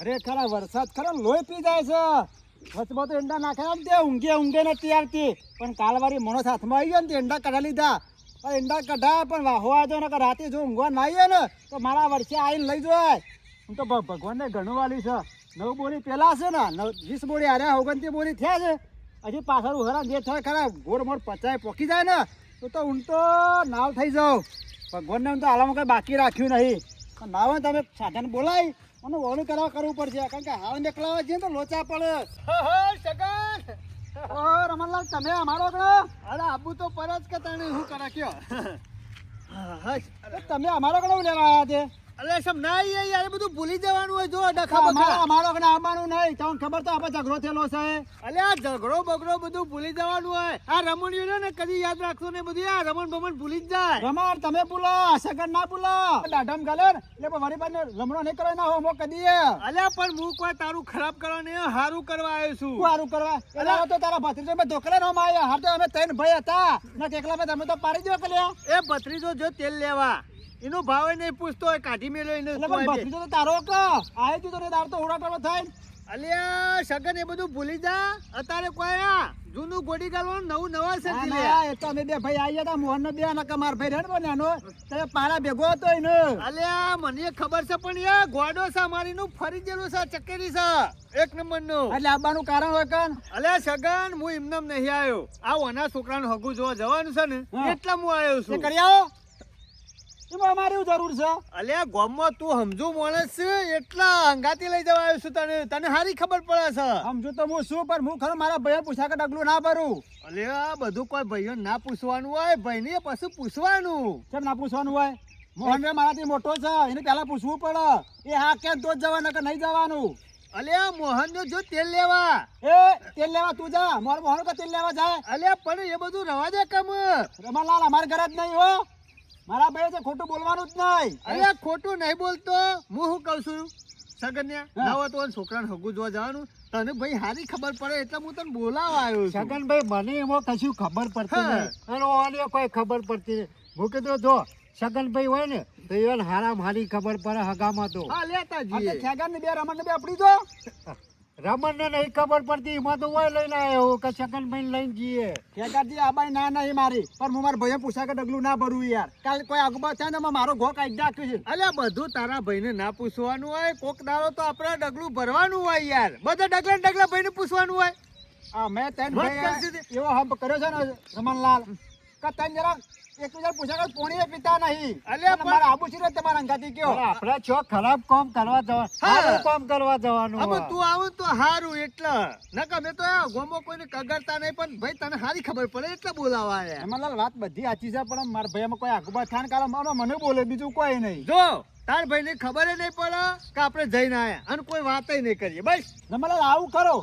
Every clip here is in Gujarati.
અરે ખરા વરસાદ ખરો લોહી પી જાય છે. વચમાં તો ઈંડા નાખ્યા ને તે ઊંઘે નથી આવતી, પણ કાલવારી મણો હાથમાં આવી ગયો ને તે ઈંડા કઢા લીધા. પણ ઈંડા કઢા પણ વાહવા જો ને રાતે જો ઊંઘવા ના આવીએ ને તો મારા વર્ષે આવીને લઈ જાય. હું તો ભગવાનને ઘણું વાલી છે. 9 બોરી પેલા છે ને 20 બોરી હારે 29 બોરી થયા છે. હજી પાછળ ઉહરા જે થાય ખરા ગોળ મોડ પચાય પોકી જાય ને તો ઊંટો નાવ થઈ જાઉં. ભગવાનને હું તો હાલમાં કંઈ બાકી રાખ્યું નહીં. પણ નાવ તમે સાધન બોલાય અને ઓલું કરવું પડશે, કારણ કે હાવ નીકળવા જઈએ તો લોચા પડે. સગન રમણલાલ તમે અમારો અરે આબુ તો પર જ કે તને હું કરે કયો તમે અમારો કણ લેવા આવ્યા છે? અરે સમ ના યાર બધું ભૂલી જવાનું હોય. જો ડખા બખા અમારો કણ આવવાનું નહીં. તમને ખબર તો આપણે ઝઘડો થયેલો છે. અલે આ ઝઘડો બગડો બધું ભૂલી જવાનું હોય. આ રમણીઓ ને કદી યાદ રાખશો ને બધું આ રમણ ભમણ ભૂલી જ જાય. રમણ તમે બોલો, સગન ના બોલો. દાઢમ ગાલે એટલે મારી પાસે લમણો નહીં કરો ના હો કદી. અલ્યા પણ હું કોઈ તારું ખરાબ કરવા નહીં, હારું કરવા આવ્યો છું. સારું કરવા એટલે તો તારા ભત્રીજો મેં ધોકલે નો માર્યા. હાર તો અમે 3 ભાઈ હતા ને એકલા મેં તમે તો પાડી દો કલ્યા. એ ભત્રીજો જો તેલ લેવા એનો ભાવ નહીં પૂછતો હોય, કાઢી મેલો એને. એટલે પણ ભત્રીજો તો તારો કે આય તું તો દાર તો ઉડાટો થાય. અલ્યા સગન એ બધું ભૂલી જા. અત્યારે કોઈ આ જૂનું ગોડી ગાલવાનું નવું નવા સર્જી લે. એ તો અમે બે ભાઈ આવ્યા હતા. મોહન નો બે નકા માર ભાઈ રેડ બને એનો તે પાડા ભેગો હતો એને. અલ્યા મને ખબર છે પણ યાર ગોડો છે મારી નું ફરી ગયેલું છે, ચકેરી છે 1 નંબર નું. એટલે આવવાનું કારણ હોય કન. અલ્યા સગન હું એમનેમ નહીં આવ્યો. આ ઓના છોકરાનું હગું જોવા જવાનું છે ને એટલે હું આવ્યો છું. કરી આવો એમાં અમારે એવું જરૂર છે. અલ્યા ગામમાં તું સમજુ માણસ છે એટલા અંગાતી લઈ જવા આવ્યો છું. તને સારી ખબર પડે છે. સમજુ તો હું શું, પણ હું ખરો મારા ભાઈ પૂછા કે ડગલું ના ભરું. અલ્યા બધું કોઈ ભાઈઓ ના પૂછવાનું હોય, ભાઈ ને પછી પૂછવાનું. કેમ ના પૂછવાનું હોય? મોહન મારાથી મોટો છે, એને પેલા પૂછવું પડે. એ હા કેમ તો જ જવાનું કે નહીં જવાનું? અલ્યા મોહન નો જો તેલ લેવા તેલ લેવા તું જા. મારો મોહન કે તેલ લેવા જાય. અલ્યા પણ એ બધું રવા દે કમ. રમણલાલ અમારે ઘરે જ નહીં હો. મારા ભાઈ છે ખોટું બોલવાનું જ નહીં. અલ્યા ખોટું નહીં બોલતો. હું શું કહું છું સગન્યા ના હોય તો છોકરાને હગું જોવા જવાનું. તને ભાઈ સારી ખબર પડે એટલે હું તને બોલાવા આવ્યો છું. છગનભાઈ મને એમાં કશું ખબર પડતી નહીં અને ઓને કોઈ ખબર પડતી નહીં. હું કીધું જો છગનભાઈ હોય ને તો એને હારામ હારી ખબર પડે હગામાં તો. હા લેતા જઈએ. છગન ને બે રમણ ને બે આપડી દો. રમણ ને નહીં ખબર પડતી એમાં તો હોય લઈને આવ્યો કે છગનભાઈ લઈને જઈએ. ખેગાજી આ બાઈ ના નહીં મારી, પણ હું મારા ભાઈ પૂછા કે ડગલું ના ભરવું યાર. કાલે કોઈ આગળ છે ને મારો ઘો કાઢી નાખ્યું છે. અલ્યા બધું તારા ભાઈને ના પૂછવાનું હોય. કોક દાડો તો આપણે ડગલું ભરવાનું હોય યાર. બધા ડગલા ભાઈને પૂછવાનું હોય. મેં તને એવો હંપ કર્યો છે ને રમણલાલ કે તને જરા એકબીજા પૂછા કે પોણીએ પીતા નહીં. અલ્યા મારા આબુ છે તમારા અંગાથી કયો આપણે છો ખરાબ કામ કરવા જવાનું, સારું કામ કરવા જવાનું. હવે તું આવું તો સારું એટલે નકા મેં તો ગોમો કોઈને કગરતા નહીં, પણ ભાઈ તને સારી ખબર પડે એટલે બોલાવા આયા. રમણલાલ વાત બધી સાચી છે, પણ મારા ભાઈમાં કોઈ આગુબા થાન કાલે મને બોલે બીજું કોઈ નહીં. જો તાર ભાઈ ને ખબર નહીં પડે કે આપણે જઈને આયા અને કોઈ વાત નહીં કરીએ બસ. રમણલાલ આવું કરો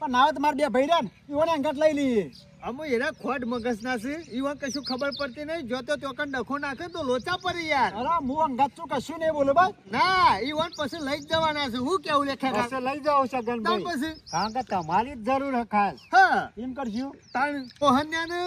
પણ ના તો મારા બે ભાઈ રહ્યા ને એઓને અંગાત લઈ લઈએ. અમે એના ખોટ મગજ ના છે ઈવન કશું ખબર પડતી નહીં. જો તો ચોકન ડખો નાખે તો લોચા પડી યાર. અરે હું અંગાત છું કશું નહીં બોલો ભાઈ. ના ઈવન પછી લઈ જ જવાના છે. હું કેવું લેખા પાસે લઈ જાઓ સગનભાઈ, પછી કારણ કે તમારી જ જરૂર છે ખાસ. હા એમ કરજો તાણ પોહન્યાને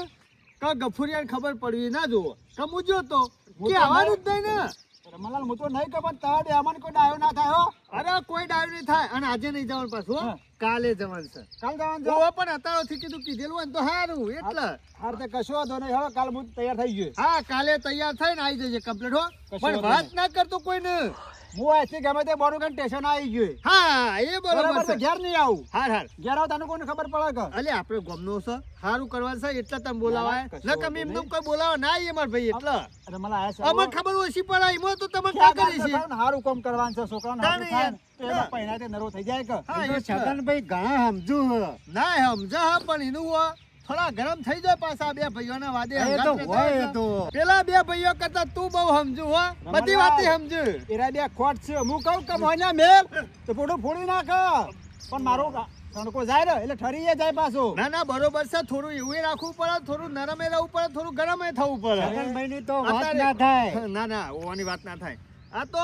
કે ગફુરિયાને ખબર પડવી ના જોવો કમું જો તો કે આવવાનું જ નહીં ને. રમણલાલ હું તો નહીં ખબર તારે બે અમને કોઈ ડાયો ના થાય હો. અરે કોઈ ડાયું નહીં થાય. અને આજે નહીં જવાનું પાછું હો. કાલે જવાનું છે. કાલ જવાનું જો પણ અત્યારથી કીધેલું હોય ને તો સારું એટલે. હાર તે કશો વાંધો નહીં. હવે કાલ હું તૈયાર થઈ ગયો. હા કાલે તૈયાર થઈને આવી જજે કમ્પ્લીટ હો. પણ વાત ના કરતો કોઈને. હું અહીંથી ગમે તે બોરું સ્ટેશન આવી ગયો. હા એ બરોબર છે. ઘેર નહીં આવું. હાર ઘેર આવ તને કોઈને ખબર પડે કે અલે આપણે ગમનો છે સારું કરવા છે એટલે તમે બોલાવાય ન કમ એમ કોઈ બોલાવા ના આવીએ માર ભાઈ એટલે. રમણલાલ આયા છે અમને ખબર ઓછી પડે એમાં તો તમે ના કરી છે. સારું કામ કરવાનું છે છોકરાને હારું થાય તો એના પૈણા તે નરો થઈ જાય કે. છગનભાઈ ઘણા સમજુ ના સમજા હા પણ એનું થોડા ગરમ થઈ જાય પાછા બે ભાઈઓના વાદે. પેલા બે ભાઈઓ કરતા તું બહુ સમજુ હો. બધી વાત સમજુ. એરા બે ખોટ છે. હું કહું કે મોના મેલ તો પોડું ફોડી નાખ, પણ મારું તણકો જાય ને એટલે ઠરી જાય પાછો. ના ના બરોબર છે. થોડું એવું રાખવું પડે, થોડું નરમે રહેવું પડે, થોડું ગરમે થવું પડે. છગનભાઈની તો વાત ના થાય. ના ના ઓવાની વાત ના થાય. આ તો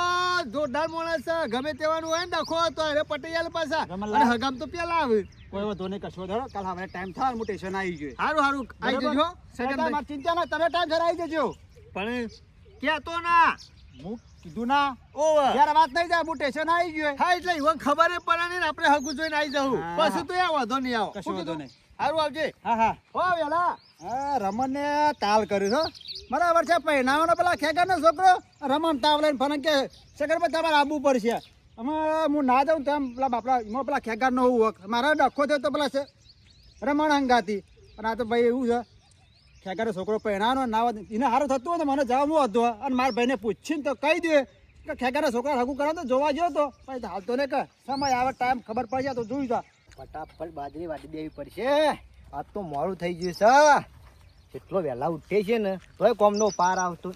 જોરદાર માણસ છે. ગમે તેવાનું હોય ને ડખો તો અરે પટેલ પાછા અને હગામ તો પેલા આવે. કોઈ વધુ નહીં કશો ધરો. કાલ હવે ટાઈમ થાય હું સ્ટેશન આવી ગયો. સારું સારું આવી જજો ચિંતા ના તમે ટાઈમ સર આવી જજો. પણ ક્યાં તો ના હું કીધું ના ઓવે યાર વાત નહીં જાય હું સ્ટેશન આવી ગયો હા એટલે ઈવન ખબર એ પડે ને આપણે હગું જોઈને આવી જવું હા. પછી તો એ વાંધો નહીં આવો કશો વાંધો નહીં. સારું આવજે હા હા હો વેલા હા રમણને તાલ કર્યું છો બરાબર છે પહેણાવાનો પેલા ખેગાનો છોકરો રમણ તાવ લઈને ફરન કે સગરમાં તમારે આવવું પડશે અમે હું ના જાઉં તેમ પેલા બાપડા એમાં પેલા ખેગારનો હોવું મારા ડખો થયો તો પેલા છે રમણ હંગાતી અને આ તો ભાઈ એવું છે ખેગારો છોકરો પહેણાનો ના હોય એને સારું થતું હોય તો મને જવાનું હતું અને મારા ભાઈને પૂછીને તો કહી દે કે ખેગારો છોકરા હગું કરો તો જોવા ગયો તો પછી હાલતો ને કે સમય આવે ટાઈમ ખબર પડશે તો જોઈ જા ફટાફટ બાજરી વાટી દેવી પડશે આજ તો મોડું થઈ ગયું છે જેટલો વહેલા ઉઠે છે ને તોય કોમનો પાર આવતો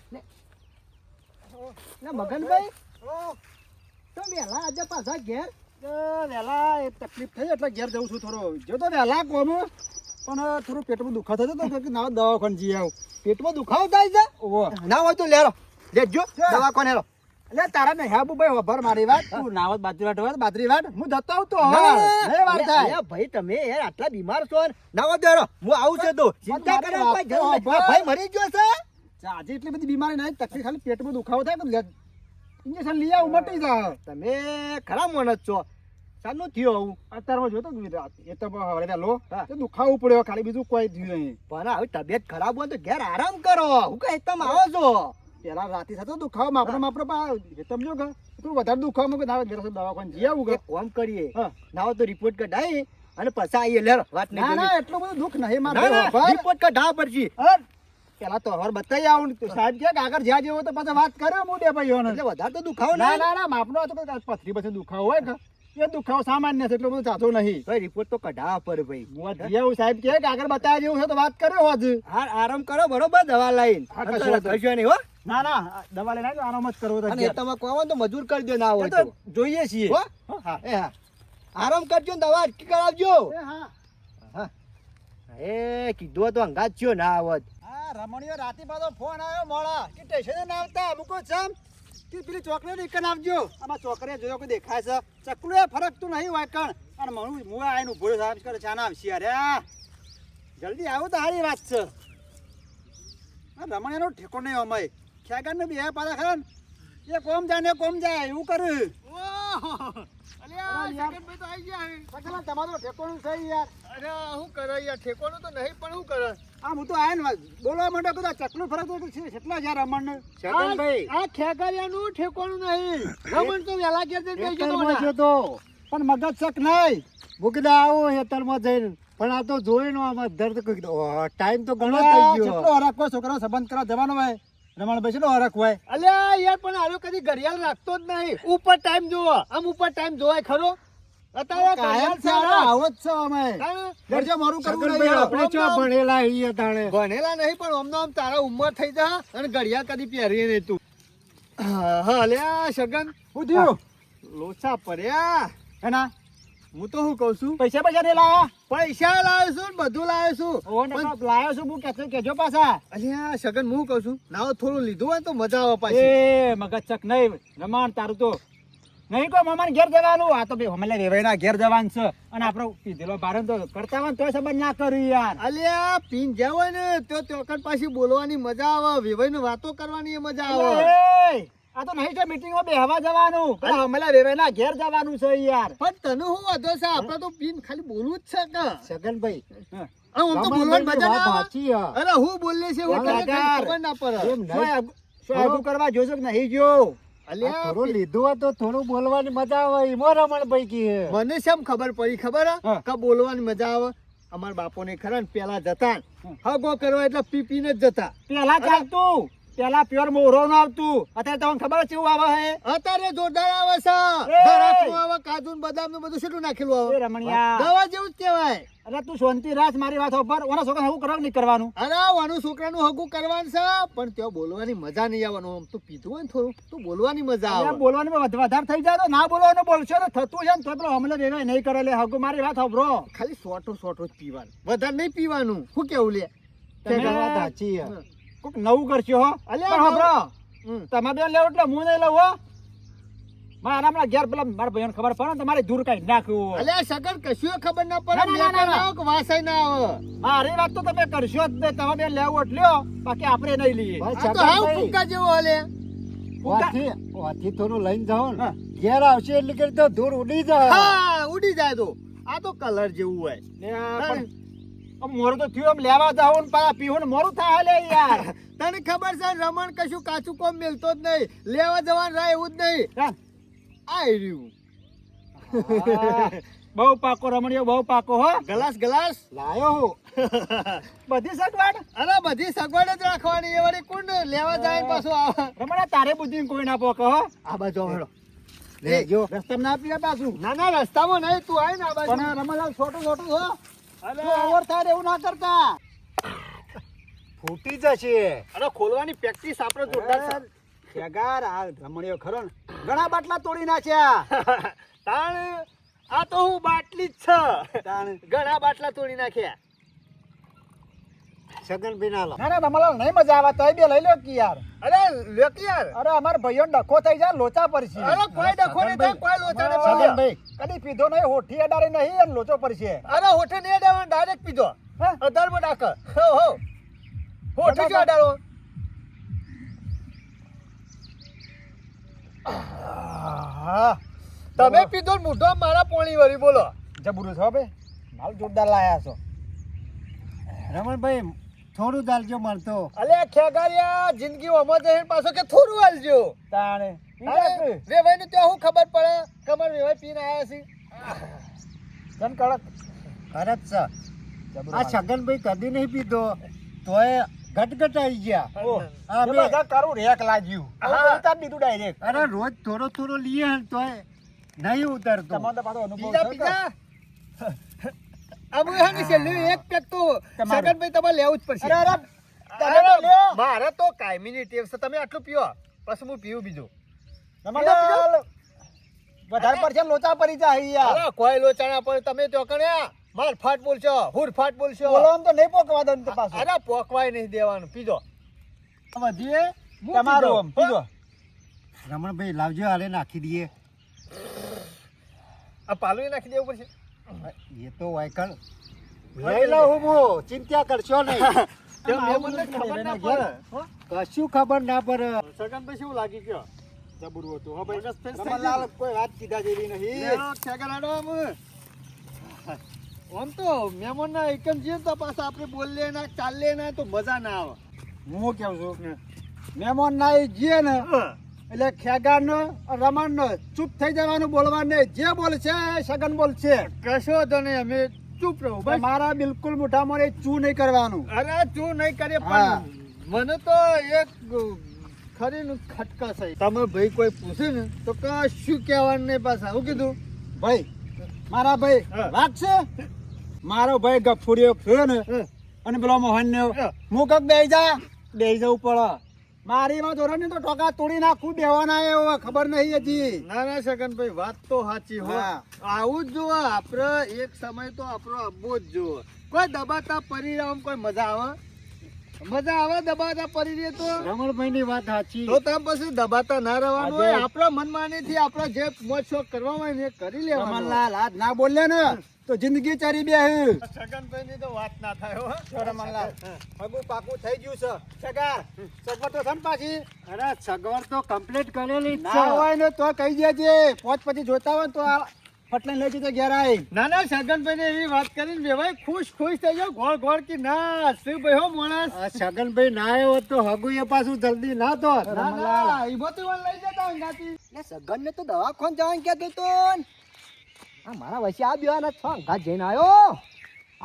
ને મગનભાઈ તો વહેલા આજે પાછા ઘેર વહેલા એ તકલીફ થઈ એટલે ઘેર જઉં છું થોડો જો તો વહેલા કોમ પણ થોડું પેટમાં દુખાવો થતો તો ના દવાખાને જઈ આવું પેટમાં દુખાવો થાય છે ઓહો ના હોય તો લેરો લેજો દવા કોને હેલો એટલે તારા ને હા ભાઈ વભર મારી વાત તું નાવત બાજરી વાટ હોય બાજરી વાટ હું જતો આવું તો હવે વાત થાય ભાઈ તમે યાર આટલા બીમાર છો ને ના હોય તો હેલો હું આવું છે તો ચિંતા મારી કરવા વાત કોઈ જરૂર તો નથી. ભાઈ મરી ગયો છે આજે એટલી બધી બીમારી નહીં તકલીફ ખાલી પેટમાં દુખાવો થાય તો ઇન્જેક્શન લઈ આવું મટી જાય તમે ખરા માણસ છો શાનું થયું આવું અત્યારમાં જોતો એ તો હવે વહેલો તો દુખાવું પડ્યો ખાલી બીજું કોઈ થયું નહીં પણ આવી તબિયત ખરાબ હોય તો ઘેર આરામ કરો હું કઈ તમે આવો છો પેલા રાતે થતો દુખાવો માપડો સમજો કે તું વધારે દુખાવો કે ના મેરે દવાખાને જઈ આવું કે એક કામ કરીએ હા. ના હોય તો રિપોર્ટ કઢાઈ અને પછી આવીએ લેરો વાત નહીં ના કરવી. ના એટલું બધું દુઃખ નહીં ના, મારે ના, રિપોર્ટ કઢાવવા પડશે પેલા તો હવે બતાવી આવું ને સાહેબ કે આગળ જ્યાં જેવો તો પછી વાત કરે મોઢે ભાઈઓને એટલે વધારે તો દુખાવો ના ના ના ના માપનો હતો કે પથરી પછી દુખાવો હોય કે એ દુખાવો સામાન્ય છે એટલો બધો જાતો નહીં તો રિપોર્ટ તો કઢાવવા પડે ભાઈ હું જઈ આવું સાહેબ કે આગળ બતાવ્યા જેવું છે તો વાત કર્યો હોત હાર આરામ કરો બરોબર દવા લઈને હા, કશો વાંધો કશો નહીં હો ના ના દવા લઈને આવ્યો, આરામ જ કરવો તો અને તમે કહો તો મજૂર કરી દો ના એ હોય તો તો જોઈએ છીએ હો? હા એ હા આરામ કરજો ને દવા અટકી કરાવજો એ હા હા એ કીધું તો અંગાત થયો ના આવત હા રમણીયો રાતે પાછો ફોન આવ્યો મોડા કે સ્ટેશને ના આવતા મૂકો છમ કે પેલી ચોકલેટ એકન આપજો આમાં ચોકરે જોયો કોઈ દેખાય છે ચકલું એ ફરકતું નહીં વાયકણ અને હું આવીને ઉભો સાહેબ કરે ચાના આવશે અરે જલ્દી આવો તો સારી વાત છે રમણીયાનો ઠેકો નહીં અમાય ખ્યાગારને બે પાછા ખરા ને એ કોમ જાય ને કોમ જાય એવું કરે અલ્યા શકનભાઈ તો આવી ગયા હે. સકલા તમારો ઠેકોનું છે યાર અરે શું કરે યાર ઠેકોનું તો નહીં પણ શું કરે આ હું તો આયા ને બોલવા માંડ્યો કદાચ ચકલું ફરક તો કેટલા છે રમણ શકનભાઈ આ ખેગારિયાનું ઠેકોનું નહીં રમણ તો વહેલા ઘેર જઈને બેસી જતો હેતરમાં ના. જતો પણ મગજ શક નહીં ભૂકદા આવો હેતરમાં જઈને પણ આ તો જોઈ નો આમાં દર્દ ટાઈમ તો ઘણો થઈ ગયો કેટલો હરખ હોય છોકરાઓ સંબંધ કરવા જવાનો હોય રમણભાઈ કેટલો હરખ હોય અલ્યા યાર પણ આરો કદી ઘડિયાળ રાખતો જ નહીં ઉપર ટાઈમ જોવો આમ ઉપર ટાઈમ જોવાય ખરો અત્યારે કાયમ ઘડિયાળ છે સારા. આવો જ છે અમે તાણે લેજો મારું કરવું શકનભાઈ, નહીં આપણે ચો ભણેલા અહીંયા તાણે ભણેલા નહીં પણ આમનો આમ તારા ઉંમર થઈ જા અને ઘડિયાળ કદી પહેરીએ નહીં તું હા અલ્યા સગન શું થયું લોચા પડ્યા એના હું તો શું કઉ છું પૈસા પૈસા નહીં લાયા પૈસા લાવ્યો છું ને બધું લાવ્યો છું ઓ ને પણ- લાયો છું હું કેજો પાછા અલ્યા સગન હું કહું છું નાવ થોડું લીધું હોય તો મજા આવે પાછી એ મગજ ચક નહીં રમણ તારું તો નહીં કોઈ મામાને ઘેર જવાનું આ તો ભાઈ હમણાં વેવાઈના ઘેર જવાનું છે અને આપણો પીધેલો ભારણ તો કરતા હોય ને તોય સંબંધ ના કર્યું યાર અલ્યા પીન જ્યાં હોય ને તો ચોકડ પાછી બોલવાની મજા આવે વિવાહ વાતો કરવાની એ મજા આવે એ, આ તો નહીં છે મીટિંગમાં બેહવા જવાનું પેલા હમણાં વેવાઈના ઘેર જવાનું છે યાર પણ તને શું વાંધો છે આપણે તો પીન ખાલી બોલવું જ છે કે શકનભાઈ હા. આમ તો બોલવાની મજા ના આવે સાચી હા. અરે હું બોલે છે એવું ના, તને ના, ખબર ના પડે એમ શું નહીં. આગું- શું આગું કરવા જોશો કે નહીં જો આ અલ્યા થોડું લીધું હોય તો થોડું બોલવાની મજા આવે એમાં રમણભાઈ કી મને શેમ ખબર પડી ખબર હે? હા. કે બોલવાની મજા આવે અમાર બાપો ને ખરા ને પેલા જતા ને, હગો કરવા એટલે પી પીને જ જતા પેલા ચાલતું પેલા પ્યોર મોરો નું આવતું અત્યારે તમને ખબર છે કેવું આવે હે અત્યારે જોરદાર આવે છે એ! ધરાકનું આવે કાજુ ને બદામ નું બધું કેટલું નાખેલું એ આવે રમણિયા દવા જેવું જ કહેવાય અરે તું શાંતિ રાખ મારી વાત ઉપર ઓના છોકરા હું કરવા નહીં કરવાનું અરે વાનું છોકરાનું હગું કરવાનું છે પણ ત્યાં બોલવાની મજા નહીં આવવાનું આમ તું પીધું હોય ને થોડું તો બોલવાની મજા અરે આવે બોલવાની વધારે થઈ જાય તો ના બોલવાનું બોલશો ને થતું છે ને તો પેલો હમણાં વેવાય નહીં કરે લે હગુ મારી વાત સાંભળો ખાલી સોટો સોટો જ પીવાનું વધારે નહીં પીવાનું શું કેવું લે તમે વાત સાચી હે. કોક નવું કરશો હો અલ્યા, પણ સાંભળો હમ. તમે બે લેવો એટલે હું નહીં લઉં હો મારા હમણાં ઘેર પેલા મારા ભાઈઓને ખબર પડે ને તમારે દૂર કાઢી નાખ્યું અલ્યા સગન કશું ખબર ના પડે ના, ના, ના, મેં ના. કરાવો કે વાસાઈ ના આવે મારી વાત તો તમે કરશો જ નહીં તમે બે લેવું એટલે બાકી આપણે નહીં લઈએ બસ આ તો હાવ શકનભાઈ, ફૂંકા જેવો હલે વાથી થોડું લઈને જાઓ ને ઘેર આવશે એટલે કે તો ધૂળ ઉડી જાય. હા ઉડી જાય તો આ તો કલર જેવું હોય. ને પણ આમ મોરું તો થયું, આમ લેવા જાવ ને પાછા પીવું ને મોરું થાય લે યાર. તને ખબર છે રમણ કશું કાચું કોમ મેલતો જ નહીં, લેવા જવાનું રહે એવું જ નહીં. હા. આઈ રહ્યું બહુ પાકો રમણીયો, બહુ પાકો હો. ગ્લાસ ગ્લાસ લાયો હું બધી સગવડ. અરે બધી સગવડ જ રાખવાની. એ વળી કોણ લેવા જાય ને પાછું આવે. રમણા તારે બુદ્ધિ કોઈ ના પોકે હો. આ બાજુ હેડો. લેજો રસ્તામાં ના પીવા પાછું. ના ના રસ્તામાં નહીં, તું આય ને આ બાજુ. પણ રમણલાલ છોટું છોટું હો. અરે ઓવર થાય એવું ના કરતા. ફૂટી જશે. અરે ખોલવાની પ્રેક્ટિસ આપણે જોરદાર છે. ખેગાર આ રમણીયો ખરો ને ઘણા બાટલા તોડી નાખ્યા. તાણ આ તો હું બાટલી જ છે. તાણ. ઘણા બાટલા તોડી નાખ્યા. સગન બિનાલો. ના ના રમણલાલ નહીં મજા આવે તો બે લઈ લો કે યાર. અરે લ્યો કે યાર. અરે અમાર ભાઈઓ ડખો થઈ જાય લોચા પડશે. અરે કોઈ ડખો નહીં થાય, કોઈ લોચા નહીં પડે. સગનભાઈ કદી પીધો નહીં, હોઠી અડાડે નહીં અને લોચો પડશે. અરે હોઠે નહીં અડાડવાનો, ડાયરેક્ટ પીધો. હા? અધારમાં નાખ. હો હો હોઠે જો અડાડો. હા તમે પીધો ને મૂઢો મારા પોણી વળી બોલો. જબરું છો બે માલ જોરદાર લાયા છો. રમણભાઈ થોડું ચાલજો મળતો. અલે ખેગારિયા જિંદગી ઓમાં જઈને પાછો કે થોડું હાલજો. તાણે વેવાઈ નું ત્યાં શું ખબર પડે? કમર વેવાઈ પીને આયા છે. જન કડક ખરજ છે. આ છગનભાઈ કદી નહીં પીધો તોય ગટગટ આવી ગયા. આ બે- બધા કરું રેક લાગ્યું. હા. ઉતાર દીધું ડાયરેક્ટ. અરે રોજ થોડો થોડો લઈએ ને તોય નહીં ઉતરતો. તમારો તો પાછો અનુભવ પીઝા છે પીઝા અમુ હાની છેલ્લું એક પેક તો તમારું. સગનભાઈ તમારે લેવું જ પડશે. અરે અરે તમે તો લ્યો. મારે તો કાયમીની ટેવ છે. તમે આટલું પીઓ પછી હું પીવું બીજું. તમારે તો વધારે પડશે લોચા પડી જાય યાર. અરે કોઈ લોચાણા પર તમે તો કણ્યા માર ફાટ બોલશો, હુર ફાટ બોલશો. બોલો આમ તો નહીં પોકવા દો ને તો પાછું. અરે પોકવાય નહીં દેવાનું, પીજો. વધીએ હું તમારું આમ પીધો. પીધો. રમણભાઈ લાવજો હાલે નાખી દઈએ. આ પાલું નાખી દેવું પડશે. એ તો વાયકલ લઈ લઉં હું, ચિંતા કરશો નહીં. તે આમ આવું મહેમાનને નથી ખબર ના ઘેર. પડે. હો? કશું ખબર ના પડે. સગનભાઈ શું લાગી ગયો? જબરું હતું હો ભાઈ. મગજ ફેસ થઈ રમણલાલ ગયું. કોઈ વાત કીધા જેવી નહીં. લેલો, ખેગરાડો આમ. આમ તો મહેમાનના એકમ જઈએ ને તો પાછા આપણે બોલીએ ના ચાલીએ ના તો મજા ના આવે. હું કેવું છું મહેમાન ના ઈ જીએ ને એટલે ખેગાર નો રમણ નો ચૂપ થઈ જવાનું, બોલવાનું નહીં. જે બોલશે એ સગન બોલશે. કશો તો નહીં, અમે ચૂપ રહું બસ. મારા બિલકુલ મોઢામાં એ ચૂ નહીં કરવાનું. અરે તું નહીં કરીએ હા. પણ મને તો એક ખરી ખટકા છે. તમે ભાઈ કોઈ પૂછે ને તો કશું કહેવાનું નહીં પાછા. શું કીધું? ભાઈ મારા ભાઈ હા. વાત છે. મારો ભાઈ ગફુડીયો થયો ને હા. અને પેલો મોહન ને હા. હું કક બેહી જા બેહી જવું પડે. મારી માં ધોરણ તો ટોકા તોડી નાખું દેવાના એવો ખબર નહીં હજી. ના ના સગનભાઈ વાત તો સાચી હો. હા. આવું જ જોવો આપણે એક સમય તો આપણો અબ્બો જ જોવો. કોઈ દબાતા પરિણામ કોઈ મજા આવે? મજા આવે દબાતા પરિણામ તો? રમણભાઈ ની વાત સાચી. તો તમે પછી દબાતા ના રહેવાનું હોય. આજે- આપણા મનમાની થી આપણે જે મોજ શોખ કરવા હોય ને એ કરી લેવાનું. રમણલાલ હાથ ના બોલે ને તો જિંદગી ચરી બે. સગનભાઈ ની તો વાત ના થાય હો. રમણલાલ હગું પાકું થઈ ગયું છે. સગાર સગવડ તો છે ને પાછી. અરે સગવડ તો કમ્પ્લીટ કરેલી જ ના છે. હોય ને તો કહી દેજે. પોચ પછી જોતા હોય ને તો આ ફટલાઈને લઈ જજો ઘેર આઈ. ના ના સગનભાઈ ને એવી વાત કરીને વેવાય ખુશ ખુશ થઈ જાવ. ગોળ ગોળ કે ના શું ભાઈ હો માણસ. આ છગનભાઈ ના આવ્યો હોત તો હગું એ પાછું જલ્દી ના તો. ના ના ઈ બધું લઈ જતા હોય ગાતી. સગન ને તો દવાખાને જવાનું કહેતો તો ને. આ મારા વચ્ચે આ બેવાના છ અંગાત જઈને આવ્યો.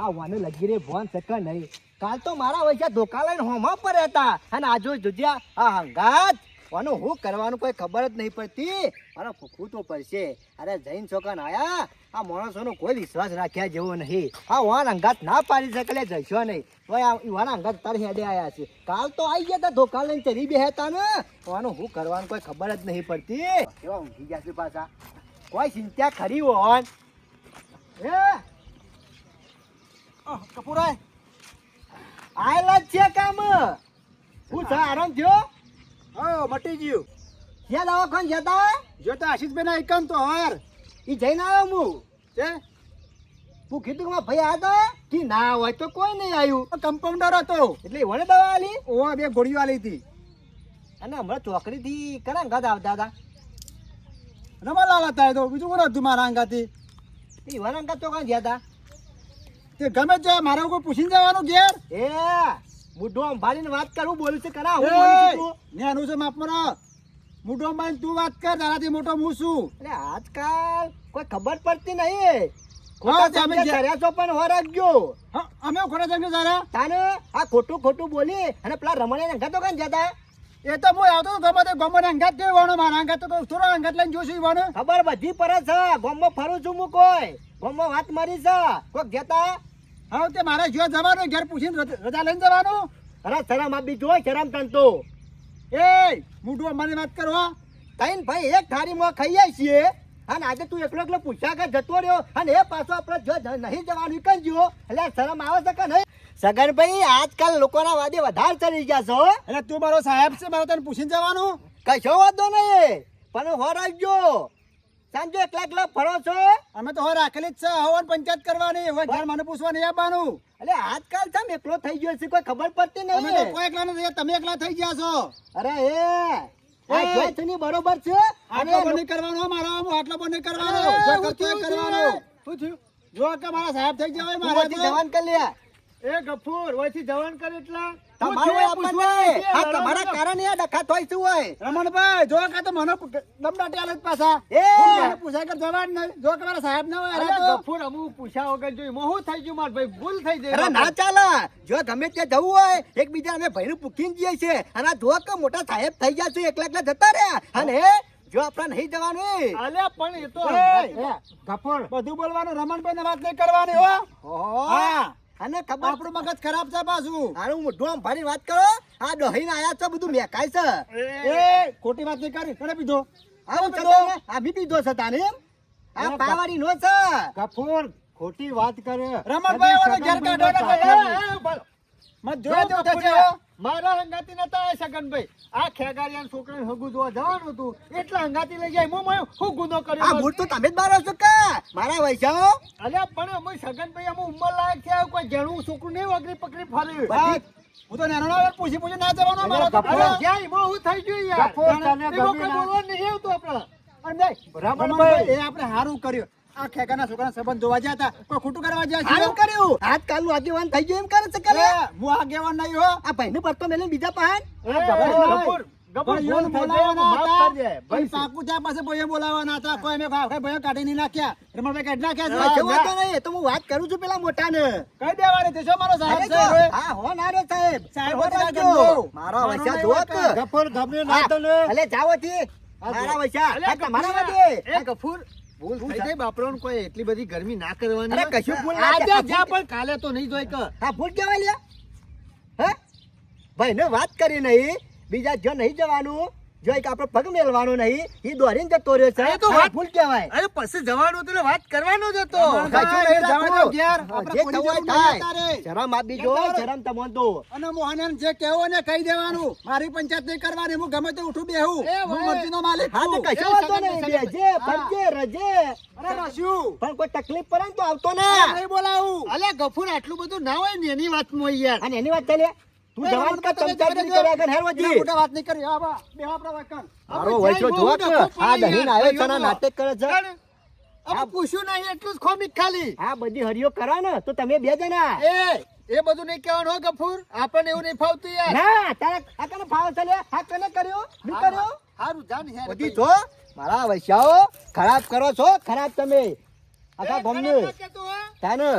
આ વાનું લગી રે ભોન સકર નહીં. કાલ તો મારા વચ્ચે ધોકા લઈને હોમા પર હતા અને આજો જોજ્યા આ અંગાત વાનું હું કરવાનું કોઈ ખબર જ નહીં પડતી. મારો ફૂફું તો પડશે. અરે જૈન છોકરા આયા આ માણસોનો કોઈ વિશ્વાસ રાખ્યા જેવો નહીં. આ વાન અંગાત ના પાડી શકે લે જઈશો નહીં. તો આ વાના અંગાત તાર હેડે આયા છે. કાલ તો આવી ગયા તા ધોકા લઈને ચરી બેહતા ને. વાનું હું કરવાનું કોઈ ખબર જ નહીં પડતી. કેવા ઊંઘી ગયા છે પાછા. કોઈ ચિંતા ખરી હોન એ કપૂરાય આયેલા જ છે કામ. હું છે આરામ થયો? હા મટી ગયું. ક્યાં દવાખાને જતા? જો તો આશીષભાઈ ના એકમ તો હાર ઈ જઈને આવ્યો હું. છે. હું કીધું કે મારા ભાઈ આવ્યા હતા કે ના હોય તો કોઈ નહીં આવ્યું. કમ્પાઉન્ડર હતો. એટલે વડે દવા આલી. ઓવા બે ગોળીઓ આલી હતી. અને હમણાં ચોકડીથી કરા અંગાત આવતા હતા રમણલાલ હતા એ તો બીજું કોણ હતું મારા અંગાથી ઈવાના અંગાત તો કાં ગયા હતા તે ગમે તે મારે કોઈ પૂછીને જવાનું ઘેર એ મુઢો અંભાળીને વાત કરું બોલું છે કરા હું બોલું છું તું? નેનું છે માપમાં મોટો માઈને તું વાત કર તારાથી મોટો હું છું એટલે આજકાલ કોઈ ખબર પડતી નહીં હા, ખોટા તમે શબ્દ જે- કર્યા છો પણ હો રાખજો હા, અમે ખોટા જંગલ તારા તાને આ ખોટું ખોટું બોલી અને પેલા રમણીયા અંગાત તો કાં જતા એ તો હું આવતો ગમે તે ગમે અંગાત કેવું વાનો મારા અંગાત તો થોડો અંગાત લઈને જોશું વાનો ખબર બધી પડે છે ગામમાં ફરું છું હું કોઈ ગામમાં વાત મારી છે કોઈક જતા હા તે મારે જો જવાનું ઘેર પૂછીને રજા લઈને જવાનું અરે શરમ આપી જોઈ શરમ તન તો એ મોટું અમારી વાત કરો તઈન ભાઈ એક થાળીમાં ખાઈએ છીએ અને આજે તું એકલો એકલો પૂછ્યા કે જતો રહ્યો અને એ પાછો આપણે જો નહીં જવાનું કઈ ગયો એટલે શરમ આવે છે કે નહીં સગનભાઈ આજકાલ લોકોના વાદે વધારે ચડી ગયા છો એટલે તું મારો સાહેબ છે મારે તને પૂછીને જવાનું કશો વાંધો નહીં પણ હો રાખજો સાંજે એકલા એકલા ફરો છો અમે તો હો રાખેલી જ છે હવન પંચાયત કરવાની હવે ઘર મને પૂછવાની આવવાનું એટલે આજકાલ છે એકલો થઈ ગયો છે કોઈ ખબર પડતી અમે તો નહીં કોઈ એકલા નથી તમે એકલા થઈ ગયા છો અરે આ એ! જોઈ છે ની બરોબર છે અને આટલો બંધ કરવાનો મારા આટલો બંધ કરવાનો અરે, જો હું કરતો થયું કરવાનો શું થયું જો કે મારા સાહેબ થઈ ગયા હોય તું મારા વચ્ચે જવાન કરી લે એ ગફુર વયથી જવાન કરે એટલા તમારું આપણને આ તમારા કારણે આ ડખા થોય શું હોય રમણભાઈ જો કે તો મને દમડાટી આલે જ પાછા એ! મને પૂછાય કે જવાન નહીં જો કે મારા સાહેબ ના હોય અરે તો ગફુર અમુક પૂછ્યા વગર જોઈ મોહું થઈ ગયું માર ભાઈ ભૂલ થઈ અરે જાય ના ચાલે જો ગમે ત્યાં જવું હોય એકબીજા અમે ભાઈનું પૂછીને જઈએ છીએ અને આ જો કે મોટા સાહેબ થઈ ગયા છે એકલા એકલા જતા રહ્યા અને જો આપણે નહીં જવાનું અલ્યા પણ એ તો ગફોર બધું બોલવાનું રમણભાઈ ને વાત નહીં કરવાની હો હા અને ખબર આપણું મગજ ખરાબ છે પાછું હારું મોઢું આમ ફાડી વાત કરો આ ડહીને આયા છો બધું મેકાય છે એ ખોટી વાત નહીં કરી કોને પીધો આવું ચલો આ બી પીધો છે તાને એમ આ પાવાડી નો છે ગફોર ખોટી વાત કરે રમણભાઈ વાળો ઘેર કાઢો મત જોયા જેવું થશે હો. મારા હંગાતી નતા આ સગનભાઈ આ ખેગારિયાના છોકરાને હગું જોવા જવાનું હતું એટલે હંગાતી લઈ જાય હું ગુનો આ કર્યો ભૂલ તો તમે જ મારો છો કે મારા વૈસાઓ અલ્યા પણ અમે સગનભાઈ અમે ઉંમર લાયક થયા કોઈ જણું છોકરું નહીં વગરી પકડી ફર્યું બસ. હું તો નાનો નાનો પૂછી પૂછી ના જવાનો મારો તો અરે જ્યાં એમાં હું થઈ ગયું યાર ગફુર, તને એમાં ગમી કોઈ ના. બોલવાનું નહીં આવતું આપણે અને રમણભાઈ એ આપણે હારું કર્યું આ ખેગાના છોકરાના સંબંધ જોવા ગયા હતા કોઈ ખોટું કરવા ગયા સારું છે કર્યું આજકાલનું આગેવાન થઈ ગયું એમ કરે છે કરે હું આગેવાન નહીં હો આ ભાઈને પડતો મેલે બીજા પહાડ ગફુર ભાઈઓને ભૂલ થઈ બોલાવવાના જાય, હતા. માફ કરજે, ભાઈ પણ પાકું ત્યાં પાસે ભાઈઓ બોલાવવાના હતા કોઈ અમે ભાઈઓ કાઢી નહીં નાખ્યા રમણભાઈ કાઢી નાખ્યા કશો છે. વાંધો નહીં, એ તો હું વાત કરું છું પેલા મોટાને કહી દેવાની તે શું મારો સાહેબ અરે છે જો, હવે? હા હો ના રે સાહેબ સાહેબ હો વચ્ચે રાખજો. રાખજો. મારો મારો વૈસા નહીં જોવો વાત કે? કર. ગફુર ગમે ના હા, તને અલે જાવો થી મારા વૈસા અલ્યા આ તમારા ગફુર, વાદે. એ ગફુર ભૂલ થઈ જાય બાપરાઓને કોઈ એટલી બધી ગરમી ના કરવાની અરે કશું ભૂલ ના આજે કહેતા. જ્યાં પણ કાલે તો નહીં જોઈ કે હા ભૂલ કેવાય લ્યા હે ભાઈને વાત કરી નહીં બીજા જો નહીં જવાનું જો એક આપણો પગ મેલવાનો નહીં એ દોરીને જતો રહ્યો છે એ તો હા, વાત- ભૂલ કહેવાય અરે પછી જવાનું હતું એટલે વાત કરવાનો જ હતો રમણભાઈ, કશું નહીં જવા દો રાખવું. ઘેર. હા, આપણે જે કોઈની થવું હોય જરૂર નહીં થાય. અત્યારે. શરમ આપી જો કેમ તારે? શરમ તમોન તો અને મોહનને જે કહેવું ને કહી દેવાનું મારી પંચાયત નહીં કરવાની હું ગમે તે ઉઠું બેહું એ હું ભાઈ. મરજીનો માલિક હા તો છું. કશો એ વાંધો સગન નહીં સગન. બેજે ફરજે રજે અરે રસ્યું. પણ કોઈ તકલીફ પડે ને તો આવતો આ ના નહીં બોલાવું અલ્યા ગફુર આટલું બધું ના હોય ને એની વાતમાં યાર અને એની વાત ચાલે તું એ જવાન રમણભાઈ, કર તમે ચમચાગીરી જવા કર્યા દેજો. કર હેર એના વજી. મોટા વાત નહીં કરી હા બા બેહો આપણા વાકણ. મારો હવે વૈસો જાય જોવો બહુ કે ડખો આ પડી દહીં યાર, આવ્યો છે ને ભાઈઓનો. નાટક કરે છે અમે પૂછ્યું નહીં એટલું જ ખોમીક ખાલી આ બધી હરિયો કરો ને તો તમે બે જણા એ બધું નહીં કહેવાનું હો ગફુર આપણને એવું નહીં ફાવતું યાર ના તારે આ કને ફાવ છે લે આ કને કર્યો ની કર્યો હારું જાન યાર બધી જો મારા વૈસાઓ ખરાબ કરો છો ખરાબ તમે આખા ગમને તાને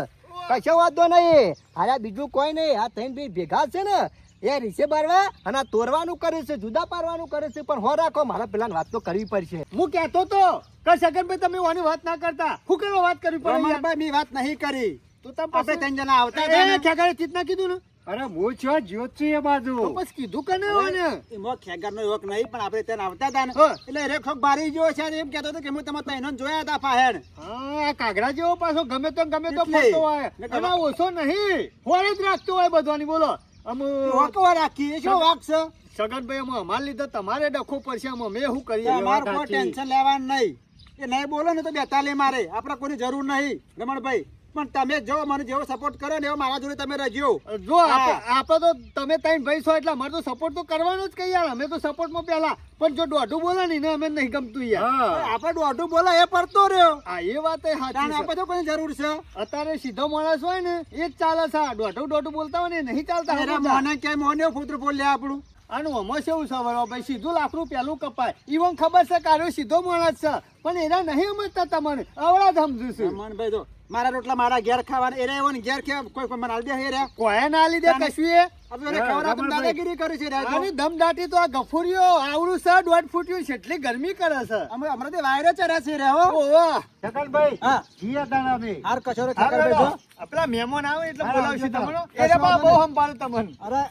કશો વાંધો નહીં અરે બીજું કોઈ નહીં આ ત્રણ ભાઈ ભેગા છે ને એ રીસે બારવા અને આ તોરવાનું કરે છે જુદા પાડવાનું કરે છે પણ હો રાખો મારા પેલા વાત તો કરવી પડશે હું કહેતો તો કે સગનભાઈ તમે ઓની વાત ના કરતા હું કેવો વાત કરવી પડે યાર? રમણભાઈ મેં વાત નહીં કરી તો તમે આપણે પછી- ત્રણ જણા આવતા હતા ને. એ ખેગારે ચિતના કીધું ને અરે હું છો જ્યોત છું એ બાજુ તો પછી કીધું કે નહીં હોય ને એમાં ખેગારનો યોગ નહીં પણ આપણે ત્યાં આવતા હતા ને હા. એટલે એ ખોખ બારી ગયો છે અને એમ કહેતો હતો કે હું તમે ત્રણેયને જોયા હતા ફાહેડ હા આ કાગડા જેવો પાછો ગમે તો એટલે. ફરતો હોય ને અને આ ઓછો નહીં હોળ જ રાખતો હોય બધાની બોલો વાંકવા રાખી એ શું વાક છે સગનભાઈ અમે અમાર લીધે તમારે ડખો પડશે અમે શું કરીએ અમારે કોઈ ટેન્શન લેવાનું નહીં એ નહીં બોલો ને તો બેતાલી મારે આપણે કોઈની જરૂર નહીં રમણભાઈ પણ તમે જો મને જેવો સપોર્ટ કરો ને એવો મારા જોડે તમે રહેજો. જો હા. આપણે તો તમે ત્રણ ભાઈ છો એટલે અમારે તો સપોર્ટ તો કરવાનો જ કે યાર, અમે તો સપોર્ટમાં પહેલા, પણ જો દોઢું બોલે ને અમે નહીં ગમતું યાર. આપણે દોઢું બોલા એ પડતો રહ્યો. હા એ વાત એ તાણ સાચી આપણે છે. તો કોઈ જરૂર છે. અત્યારે સીધો માણસ હોય ને એ જ ચાલે છે, દોઢું બોલતા હોય ને એ નહીં ચાલતા. એના મોને ક્યાંય મોને ફૂતરું બોલ્યા આપણું. આનું આમાં કેવું છે વરો ભાઈ, સીધું લાકડું પેલું કપાય. ઈવન ખબર છે કે આનો સીધો માણસ છે, પણ એના નહીં સમજતા તમને, આવડા જ સમજુ છું. મનભાઈ જો મારા રોટલા મારા ઘેર ખાવાના એરે એવો ને ઘેર ખાવા કોઈ કોઈ મને આલી દે હે રે. કોઈ ના લીધે કશું એ આપણે એને ખવડાવતો ને દાદાગીરી કરી છે રે તો. આની દમદાટી તો આ ગફુરીઓ આવડું છે 1.5 ફૂટ્યું છે, એટલી ગરમી કરે છે. અમે હમણાં થી વાયરે ચડ્યા છે રે હો. ઓવા છગનભાઈ હા જીયા દાણા બે હાર કચોરો હા, ખબર બેઠો. જો. આપણા મહેમાન આવે એટલે હા, બોલાવશું બેઠો. તમને. કશો એટલે બા વાંધો બહુ નહીં. સંભાળે તમને. અરે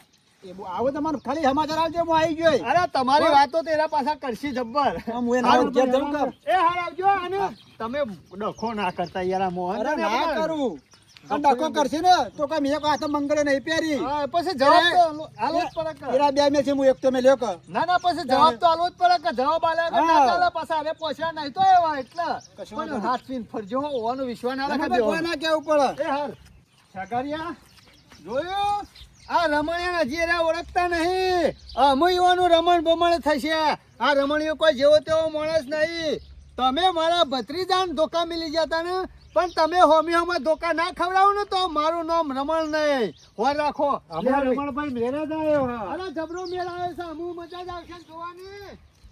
એ આવો તમારે ખાલી સમાચાર આવજો હું આવી ગયો. અરે તમારી વાતો તો એના પાછા કરશી જબ્બર. હું એને આવું ઘેર જવું કર. એ હાર આવજો. અને તમે ડખો ના કરતા યાર, આ મોહન અરે ને ના આપણે. કરું. પણ ડખો કરશે ને તો કઈ મેં કોઈ હાથે મંગળે નહીં પહેરી. હા, પછી જવાબ તો આલો જ પડે કે. એરા બે મેં છે હું એક તો મેં લ્યો કર. ના ના પછી જવાબ તો આલવો જ પડે કે જવાબ આલ્યા વગર ના ચાલે. પાછા અરે પહોંચ્યા નહીં તો એવા એટલે કશું પણ વાંધો હાથ પીને ફરજો હો, હોવાનો વિશ્વાસ ના રાખે તમે કોઈ ના કેવું પડે. એ હાર છગરિયા જોયું આ રમણીયા હજી એના ઓળખતા નહીં. અમુયવાનું રમણ બમણ થશે. આ રમણીયો કોઈ જેવો તેવો માણસ નહીં. તમે મારા ભત્રીજાને ધોકા મિલી જતા ને, પણ તમે હોમિયોમાં ધોકા ના ખવડાવો ને તો મારું નામ રમણ નહીં. હોર રાખો. અમારા રમણભાઈ મેરે જ આવ્યો હા અરે જબરો મેળ આવે છે, અમુ મજા જ આવશે ને જોવાની.